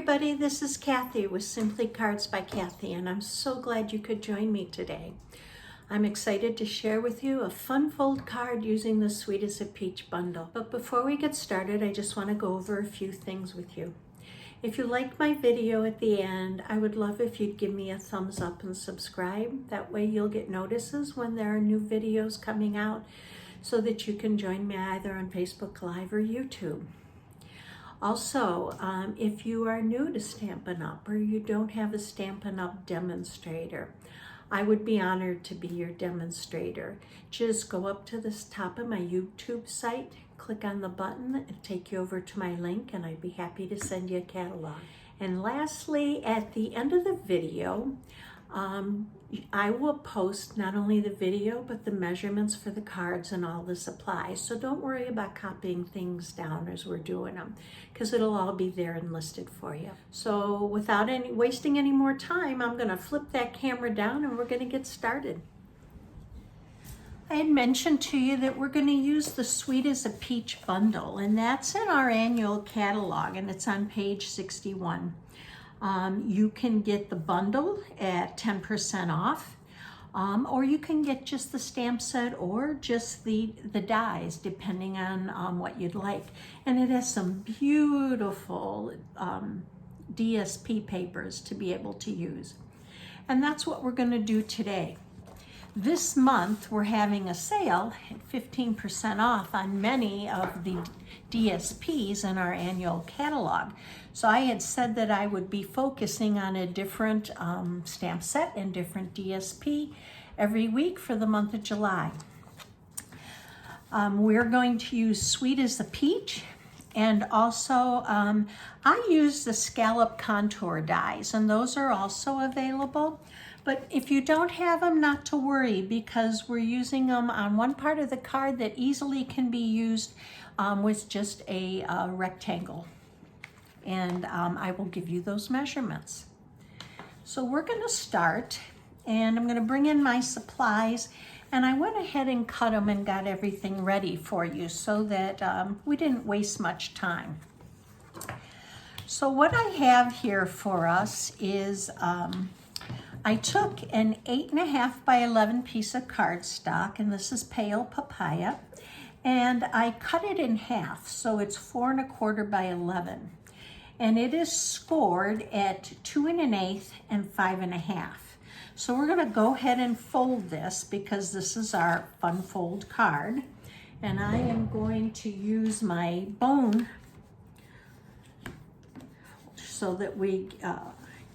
everybody, this is Kathy with Simply Cards by Kathy, and I'm so glad you could join me today. I'm excited to share with you a fun fold card using the Sweet as a Peach bundle. But before we get started, I just want to go over a few things with you. If you liked my video at the end, I would love if you'd give me a thumbs up and subscribe. That way you'll get notices when there are new videos coming out so that you can join me either on Facebook Live or YouTube. Also, if you are new to Stampin' Up! Or you don't have a Stampin' Up! Demonstrator, I would be honored to be your demonstrator. Just go up to the top of my YouTube site, click on the button, and take you over to my link, and I'd be happy to send you a catalog. And lastly, at the end of the video, I will post not only the video, but the measurements for the cards and all the supplies. So don't worry about copying things down as we're doing them, because it'll all be there and listed for you. So without wasting any more time, I'm going to flip that camera down and we're going to get started. I had mentioned to you that we're going to use the Sweet as a Peach bundle, and that's in our annual catalog, and it's on page 61. You can get the bundle at 10% off, or you can get just the stamp set or just the dies, depending on what you'd like. And it has some beautiful DSP papers to be able to use. And that's what we're going to do today. This month, we're having a sale at 15% off on many of the DSPs in our annual catalog. So I had said that I would be focusing on a different stamp set and different DSP every week for the month of July. We're going to use Sweet as a Peach, and also I use the scallop contour dies, and those are also available. But if you don't have them, not to worry, because we're using them on one part of the card that easily can be used with just a rectangle. And I will give you those measurements. So we're going to start, and I'm going to bring in my supplies, and I went ahead and cut them and got everything ready for you so that we didn't waste much time. So what I have here for us is I took an 8.5 by 11 piece of cardstock, and this is pale papaya, and I cut it in half, so it's 4 1/4 by 11, and it is scored at 2 1/8 and 5 1/2. So we're going to go ahead and fold this because this is our fun fold card, and I am going to use my bone so that we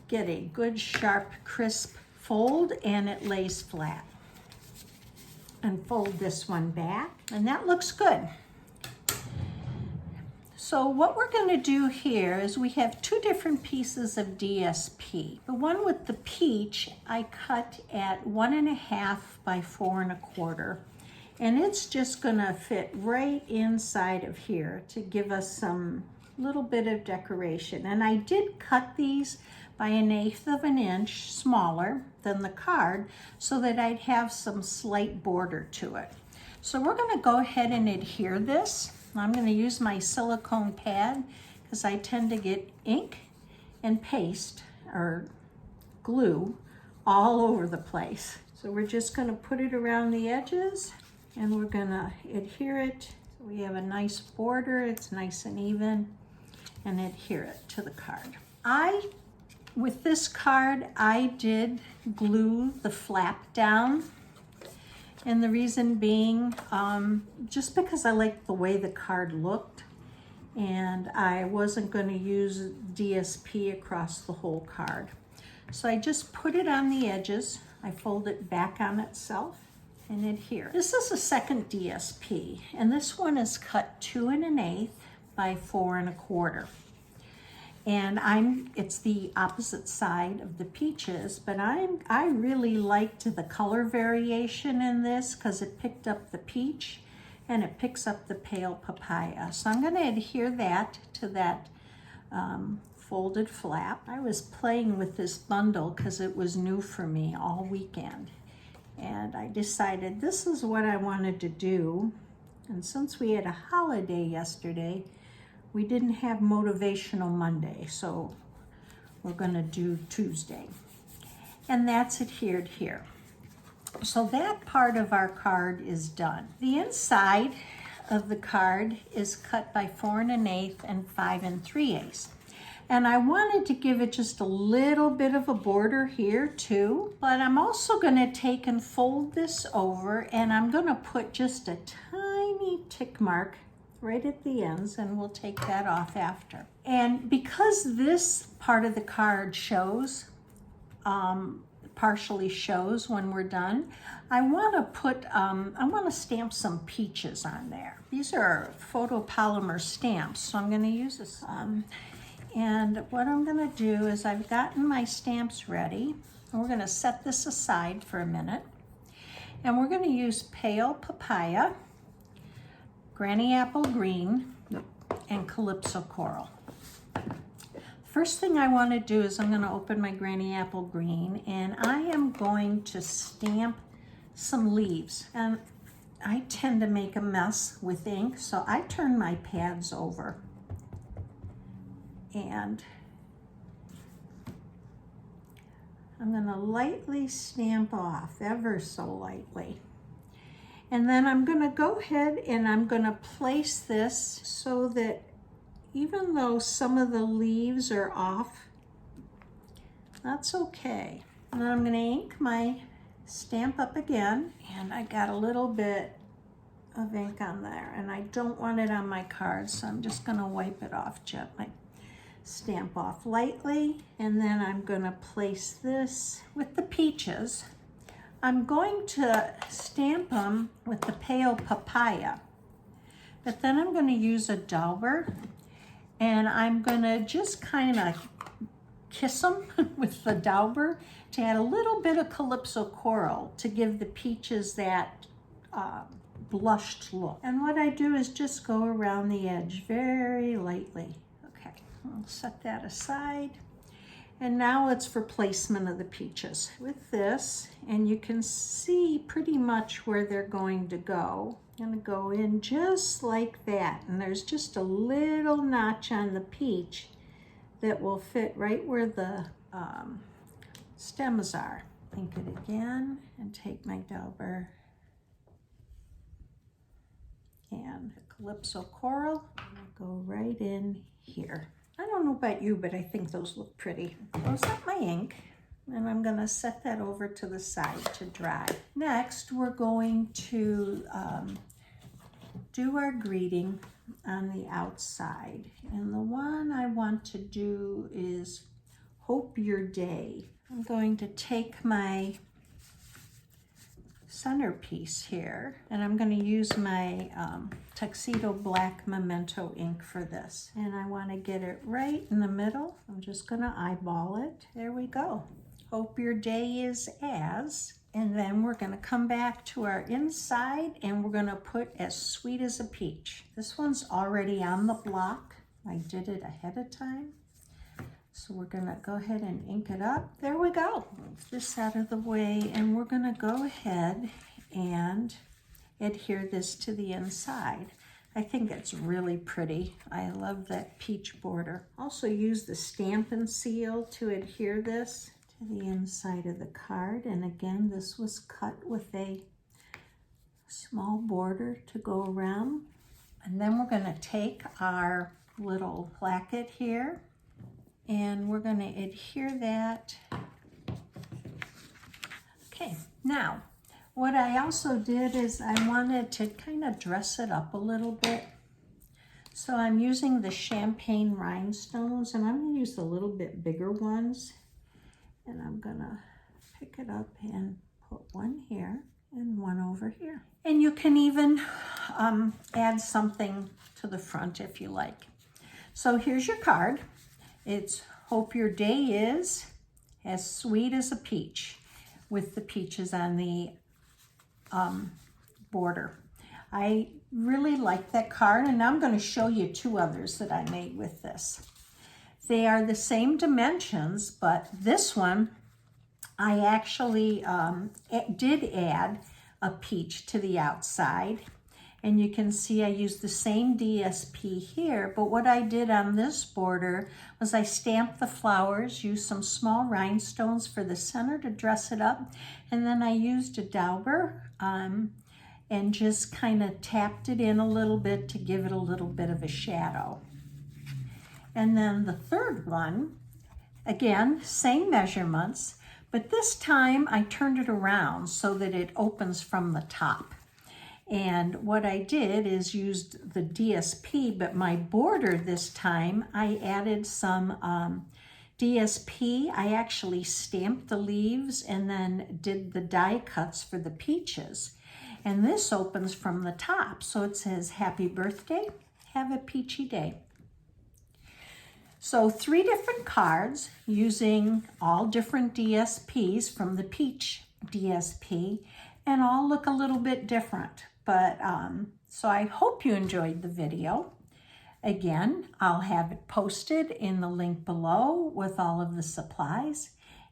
get a good sharp crisp fold and it lays flat. And fold this one back, and that looks good. So what we're going to do here is we have two different pieces of DSP. The one with the peach I cut at 1 1/2 by 4 1/4, and it's just going to fit right inside of here to give us some little bit of decoration. And I did cut these by 1/8 of an inch smaller than the card so that I'd have some slight border to it. So we're going to go ahead and adhere this. I'm going to use my silicone pad because I tend to get ink and paste or glue all over the place. So we're just going to put it around the edges, and we're going to adhere it so we have a nice border. It's nice and even, and adhere it to the card. With this card, I did glue the flap down, and the reason being just because I liked the way the card looked, and I wasn't going to use DSP across the whole card. So I just put it on the edges, I fold it back on itself, and adhere. This is a second DSP, and this one is cut 2 1/8 by 4 1/4. And it's the opposite side of the peaches, but I really liked the color variation in this because it picked up the peach and it picks up the pale papaya. So I'm going to adhere that to that folded flap. I was playing with this bundle because it was new for me all weekend, and I decided this is what I wanted to do. And since we had a holiday yesterday, we didn't have Motivational Monday, so we're going to do Tuesday. And that's adhered here. So that part of our card is done. The inside of the card is cut by 4 1/8 and 5 3/8. And I wanted to give it just a little bit of a border here too, but I'm also going to take and fold this over, and I'm going to put just a tiny tick mark right at the ends, and we'll take that off after. And because this part of the card shows, partially shows when we're done, I want to stamp some peaches on there. These are photopolymer stamps, so I'm going to use this. And what I'm going to do is I've gotten my stamps ready. And we're going to set this aside for a minute. And we're going to use pale papaya, granny apple green, and calypso coral. First thing I want to do is I'm going to open my granny apple green, and I am going to stamp some leaves. And I tend to make a mess with ink, so I turn my pads over. And I'm going to lightly stamp off, ever so lightly. And then I'm going to go ahead and I'm going to place this so that even though some of the leaves are off, that's okay. And then I'm going to ink my stamp up again, and I got a little bit of ink on there, and I don't want it on my card, so I'm just going to wipe it off gently. Stamp off lightly, and then I'm going to place this with the peaches. I'm going to stamp them with the pale papaya, but then I'm going to use a dauber, and I'm going to just kind of kiss them with the dauber to add a little bit of calypso coral to give the peaches that blushed look. And what I do is just go around the edge very lightly. I'll set that aside. And now it's for placement of the peaches with this, and you can see pretty much where they're going to go. I'm going to go in just like that, and there's just a little notch on the peach that will fit right where the stems are. Ink it again and take my dauber and calypso coral, and I'll go right in here. I don't know about you, but I think those look pretty. Close up my ink, and I'm going to set that over to the side to dry. Next, we're going to do our greeting on the outside. And the one I want to do is Hope Your Day. I'm going to take my centerpiece here, and I'm going to use my Tuxedo Black Memento ink for this. And I want to get it right in the middle. I'm just going to eyeball it. There we go. Hope your day is as. And then we're going to come back to our inside, and we're going to put as sweet as a peach. This one's already on the block. I did it ahead of time. So we're going to go ahead and ink it up. There we go. Move this out of the way, and we're going to go ahead and adhere this to the inside. I think it's really pretty. I love that peach border. Also use the Stampin' Seal to adhere this to the inside of the card. And again, this was cut with a small border to go around. And then we're going to take our little placket here, and we're going to adhere that. Okay, now what I also did is I wanted to kind of dress it up a little bit. So I'm using the champagne rhinestones, and I'm going to use the little bit bigger ones. And I'm going to pick it up and put one here and one over here. And you can even add something to the front if you like. So here's your card. It's Hope Your Day is as sweet as a peach, with the peaches on the border. I really like that card, and I'm going to show you two others that I made with this. They are the same dimensions, but this one I actually did add a peach to the outside, And you can see I used the same DSP here, but what I did on this border was I stamped the flowers, used some small rhinestones for the center to dress it up, and then I used a dauber and just kind of tapped it in a little bit to give it a little bit of a shadow. And then the third one, again, same measurements, but this time I turned it around so that it opens from the top. And what I did is used the DSP, but my border this time, I added some DSP. I actually stamped the leaves and then did the die cuts for the peaches. And this opens from the top. So it says, "Happy birthday, have a peachy day." So 3 different cards using all different DSPs from the peach DSP, and all look a little bit different. But so I hope you enjoyed the video. Again, I'll have it posted in the link below with all of the supplies.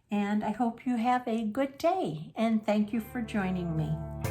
And I hope you have a good day. And thank you for joining me.